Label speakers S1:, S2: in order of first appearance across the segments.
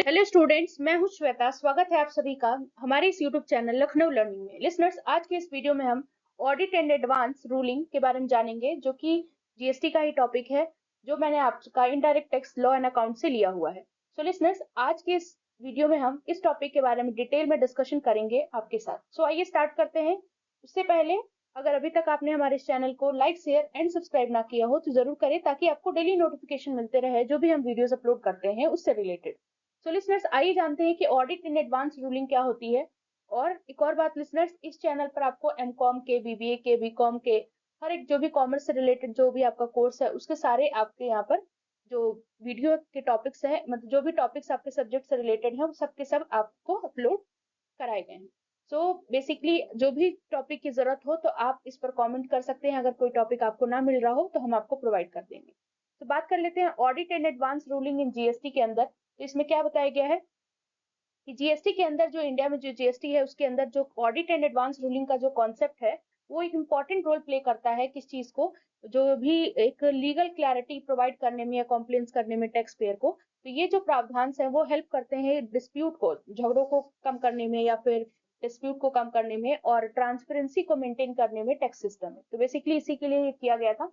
S1: Hello students, मैं हूं श्वेता। स्वागत है आप सभी का हमारे इस यूट्यूब चैनल लखनऊ लर्निंग में। लिसनर्स, आज के इस वीडियो में हम ऑडिट एंड एडवांस रूलिंग के बारे में जानेंगे, जो कि जीएसटी का ही टॉपिक है, जो मैंने आपका indirect tax law and account से लिया हुआ है। सो लिसनर्स, आज के इस वीडियो में हम इस टॉपिक के बारे में डिटेल में डिस्कशन करेंगे आपके साथ। सो आइए स्टार्ट करते हैं। उससे पहले, अगर अभी तक आपने हमारे इस चैनल को लाइक, शेयर एंड सब्सक्राइब ना किया हो तो जरूर करें, ताकि आपको डेली नोटिफिकेशन मिलते रहे जो भी हम वीडियोस अपलोड करते हैं उससे रिलेटेड। सो लिसनर्स, आइए जानते हैं कि ऑडिट इन एडवांस रूलिंग क्या होती है। और एक और बात लिसनर्स, इस चैनल पर आपको एमकॉम के, बीबीए के, बीकॉम के, हर एक जो भी कॉमर्स से रिलेटेड जो भी आपका कोर्स है उसके सारे आपके यहाँ पर जो वीडियो के टॉपिक्स है, मतलब जो भी टॉपिक्स आपके सब्जेक्ट से रिलेटेड है, वो सब के सब आपको अपलोड कराए गए हैं। सो बेसिकली जो भी टॉपिक की जरूरत हो तो आप इस पर कमेंट कर सकते हैं। अगर कोई टॉपिक आपको ना मिल रहा हो तो हम आपको प्रोवाइड कर देंगे। तो बात कर लेते हैं audit and advance ruling in GST के अंदर। तो इसमें क्या बताया गया है कि जीएसटी के अंदर, जो इंडिया में जो जीएसटी है उसके अंदर जो ऑडिट एंड एडवांस रूलिंग का जो कॉन्सेप्ट है, वो एक इम्पॉर्टेंट रोल प्ले करता है किस चीज को, जो भी एक लीगल क्लैरिटी प्रोवाइड करने में या कॉम्प्लेंस करने में टैक्स पेयर को। तो ये जो प्रावधान है वो हेल्प करते हैं डिस्प्यूट को, झगड़ों को कम करने में, या फिर डिस्प्यूट को कम करने में, और ट्रांसपेरेंसी को मेंटेन करने में टैक्स सिस्टम में। तो बेसिकली इसी के लिए ये किया गया था।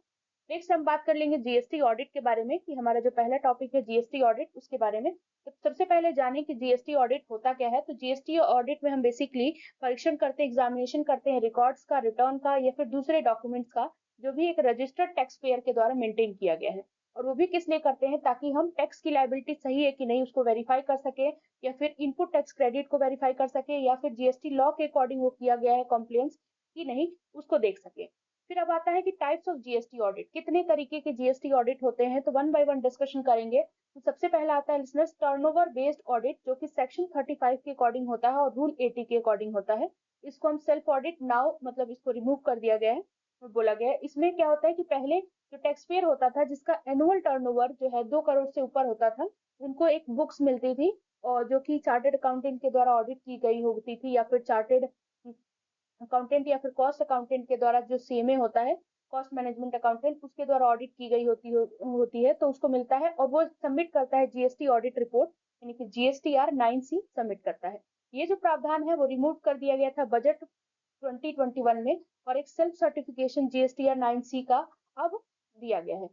S1: नेक्स्ट हम बात कर लेंगे जीएसटी ऑडिट के बारे में, कि हमारा जो पहला टॉपिक है जीएसटी ऑडिट, उसके बारे में। तो सबसे पहले जाने कि जीएसटी ऑडिट होता क्या है। तो जीएसटी ऑडिट में हम बेसिकली परीक्षण करते हैं, एग्जामिनेशन करते हैं रिकॉर्ड्स का, रिटर्न का, या फिर दूसरे डॉक्यूमेंट्स का, जो भी एक रजिस्टर्ड टैक्स पेयर के द्वारा मेंटेन किया गया है। और वो भी किस लिए करते हैं, ताकि हम टैक्स की लायबिलिटी सही है कि नहीं उसको वेरीफाई कर सके, या फिर इनपुट टैक्स क्रेडिट को वेरीफाई कर सके, या फिर जीएसटी लॉ के अकॉर्डिंग वो किया गया है कॉम्प्लायंस कि नहीं, उसको देख सके। फिर अब आता है कि टाइप्स ऑफ जीएसटी ऑडिट, कितने तरीके के जीएसटी ऑडिट होते हैं, तो वन बाय वन डिस्कशन करेंगे। तो सबसे पहला आता है लिसनर्स टर्नओवर बेस्ड ऑडिट, जो कि सेक्शन 35 के अकॉर्डिंग होता है और रूल 80 के अकॉर्डिंग होता है। इसको हम सेल्फ ऑडिट नाउ, मतलब इसको रिमूव कर दिया गया है और बोला गया है। इसमें क्या होता है कि पहले जो टैक्स पेयर होता था जिसका एनुअल टर्नओवर जो है 2 करोड़ से ऊपर होता था, उनको एक बुक्स मिलती थी, और जो कि चार्टेड अकाउंटेंट के द्वारा ऑडिट की गई होती थी, या फिर चार्टेड अकाउंटेंट या फिर कॉस्ट अकाउंटेंट के द्वारा, जो सीएमए होता है, कॉस्ट मैनेजमेंट अकाउंटेंट, उसके द्वारा ऑडिट की गई होती है, तो उसको मिलता है और वो सबमिट करता है जीएसटी ऑडिट रिपोर्ट, यानी कि जीएसटीआर 9C सबमिट करता है। ये जो प्रावधान है वो रिमूव कर दिया गया था बजट 2021 में, और एक सेल्फ सर्टिफिकेशन जीएसटीआर 9C का अब दिया गया है।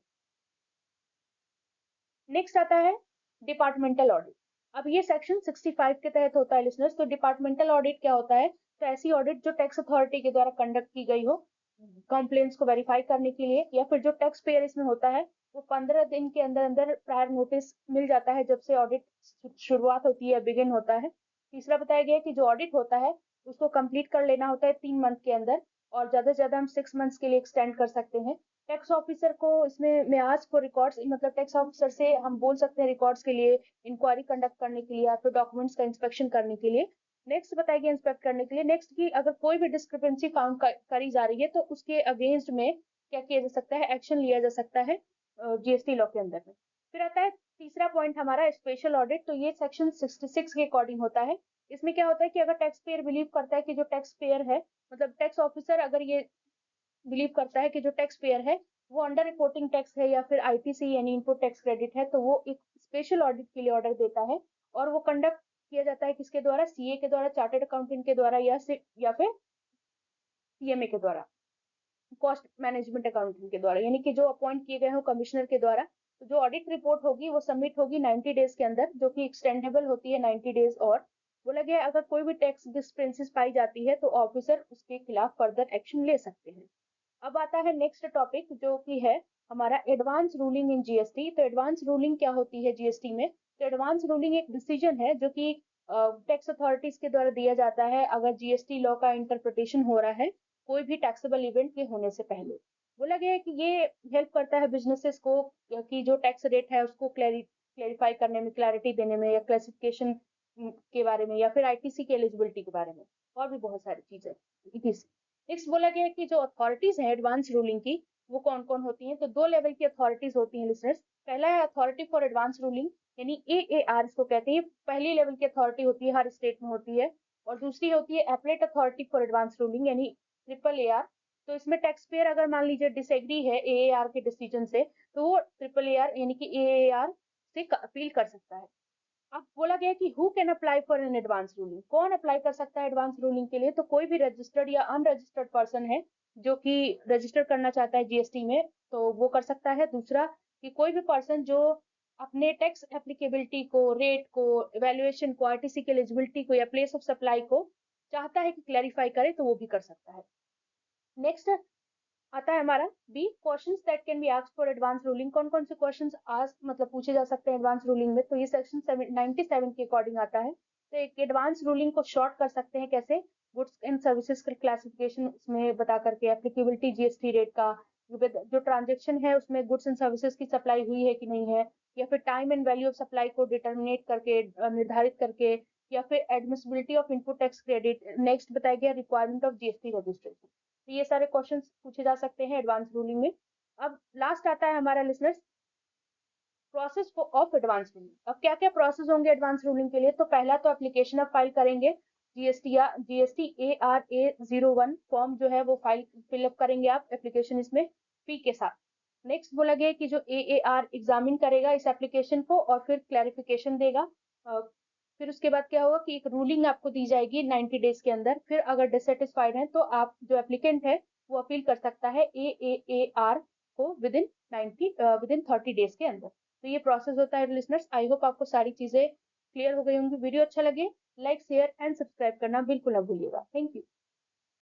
S1: नेक्स्ट आता है डिपार्टमेंटल ऑडिट। अब ये सेक्शन 65 के तहत होता है लिसनर्स। तो डिपार्टमेंटल ऑडिट क्या होता है, तो ऐसी ऑडिट जो टैक्स अथॉरिटी के द्वारा कंडक्ट की गई हो कंप्लेंट्स को वेरीफाई करने के लिए, या फिर जो टैक्स पेयर इसमें होता है वो 15 दिन के अंदर अंदर प्रायर नोटिस मिल जाता है जब से ऑडिट शुरुआत होती है, बिगिन होता है। तीसरा बताया गया है कि जो ऑडिट होता है उसको कंप्लीट कर लेना होता है 3 मंथ के अंदर, और ज्यादा से ज्यादा हम 6 मंथ्स के लिए एक्सटेंड कर सकते हैं। टैक्स ऑफिसर को इसमें म्याज को रिकॉर्ड्स, मतलब टैक्स ऑफिसर से हम बोल सकते हैं रिकॉर्ड्स के लिए, इंक्वायरी कंडक्ट करने के लिए, या फिर डॉक्यूमेंट्स का इंस्पेक्शन करने के लिए। नेक्स्ट बताएगी इंस्पेक्ट करने के लिए। नेक्स्ट की अगर कोई भी डिस्क्रिपेंसी फाउंड करी जा रही है तो उसके अगेंस्ट में क्या किया जा सकता है, एक्शन लिया जा सकता है जीएसटी लॉ के अंदर में। फिर आता है तीसरा पॉइंट हमारा स्पेशल ऑडिट। तो ये सेक्शन 66 के अकॉर्डिंग होता है। इसमें क्या होता है कि अगर टैक्स पेयर बिलीव करता है कि जो टैक्स पेयर है, मतलब टैक्स ऑफिसर अगर ये बिलीव करता है कि जो टैक्स पेयर है वो अंडर रिपोर्टिंग टैक्स है, या फिर आईटीसी यानी इनपुट टैक्स क्रेडिट है, तो वो एक स्पेशल ऑडिट के लिए ऑर्डर देता है। और वो कंडक्ट किया जाता है किसके द्वारा, सीए के द्वारा, चार्टेड अकाउंटेंट के द्वारा, या फिर सीएमए के द्वारा, कॉस्ट मैनेजमेंट अकाउंटिंग के द्वारा, यानी कि जो अपॉइंट किए गए हो कमिश्नर के द्वारा। तो जो ऑडिट रिपोर्ट होगी वो सबमिट होगी 90 डेज के अंदर, जो कि एक्सटेंडेबल होती है 90 डेज। और बोला गया है, अगर कोई भी टैक्स डिस्क्रिपेंसीज पाई जाती है तो ऑफिसर उसके खिलाफ फर्दर एक्शन ले सकते हैं। अब आता है नेक्स्ट टॉपिक, जो कि है हमारा एडवांस रूलिंग इन जीएसटी। तो एडवांस रूलिंग क्या होती है जीएसटी में। तो एडवांस रूलिंग एक डिसीजन है जो कि टैक्स अथॉरिटीज के द्वारा दिया जाता है अगर जीएसटी लॉ का इंटरप्रिटेशन हो रहा है कोई भी टैक्सेबल इवेंट के होने से पहले। बोला गया है कि ये हेल्प करता है बिजनेसेस को कि जो टैक्स रेट है उसको क्लैरिफाई करने में, क्लैरिटी देने में, या क्लासिफिकेशन के बारे में, या फिर आईटीसी की एलिजिबिलिटी के बारे में, और भी बहुत सारी चीजें। नेक्स्ट बोला गया है कि जो अथॉरिटीज हैं एडवांस रूलिंग की, वो कौन कौन होती हैं। तो 2 लेवल की अथॉरिटीज होती हैं लिसनर्स। पहला है अथॉरिटी फॉर एडवांस रूलिंग, यानी एएआर इसको कहते हैं। पहली लेवल की अथॉरिटी होती है, हर स्टेट में होती है। और दूसरी होती है appellate authority for advance ruling, यानी AAAR। तो इसमें टैक्स पेयर अगर मान लीजिए डिसएग्री है एएआर के डिसीजन से, तो वो AAAR यानी कि एएआर से अपील कर सकता है। अब बोला गया कि who can apply for an advance ruling, कौन अप्लाई कर सकता है एडवांस रूलिंग के लिए? तो कोई भी रजिस्टर्ड या अनरजिस्टर्ड पर्सन है जो कि रजिस्टर करना चाहता है जीएसटी में, तो वो कर सकता है। दूसरा कि कोई भी पर्सन जो अपने टैक्स एप्लीकेबिलिटी को, रेट को, वैल्यूएशन को, आरटीसी के एलिजिबिलिटी को या प्लेस ऑफ सप्लाई को चाहता है कि क्लैरिफाई करे, तो वो भी कर सकता है। नेक्स्ट आता है हमारा B, questions that can be asked for advance ruling. कौन कौन से क्वेश्चंस आज मतलब पूछे जा सकते हैं एडवांस रूलिंग में? तो ये सेक्शन 97 के अकॉर्डिंग आता है। तो एक एडवांस रूलिंग को शॉर्ट कर सकते हैं कैसे? गुड्स एंड सर्विसेज का क्लासिफिकेशन उसमें बता करके, एप्लीकेबिलिटी जीएसटी रेट का, जो ट्रांजेक्शन है उसमें गुड्स एंड सर्विसेज की सप्लाई हुई है कि नहीं है, या फिर time and value of supply को डिटरमिनेट करके, निर्धारित करके, या फिर admissibility of input tax credit. Next बताया गया रिक्वायरमेंट ऑफ जीएसटी रजिस्ट्रेशन। तो ये सारे क्वेश्चंस पूछे जा सकते हैं एडवांस रूलिंग में। अब लास्ट आता है हमारा listeners process of advance ruling. अब क्या क्या प्रोसेस होंगे एडवांस रूलिंग के लिए? तो पहला तो एप्लीकेशन आप फाइल करेंगे, जीएसटी या जीएसटी ARA01 फॉर्म जो है वो फाइल फिलअप करेंगे आप एप्लीकेशन इसमें फी के साथ। नेक्स्ट बोला गया कि जो AAR एग्जामिन करेगा इस एप्लीकेशन को और फिर क्लैरिफिकेशन देगा। फिर उसके बाद क्या होगा कि एक रूलिंग आपको दी जाएगी 90 डेज के अंदर। फिर अगर डिससेटिस्फाइड है तो आप जो एप्लीकेंट है वो अपील कर सकता है AAAR को विदिन 30 डेज के अंदर। तो ये प्रोसेस होता है लिसनर्स। आई होप आपको सारी चीजें क्लियर हो गई होंगी। वीडियो अच्छा लगे लाइक शेयर एंड सब्सक्राइब करना बिल्कुल ना भूलिएगा। Thank you.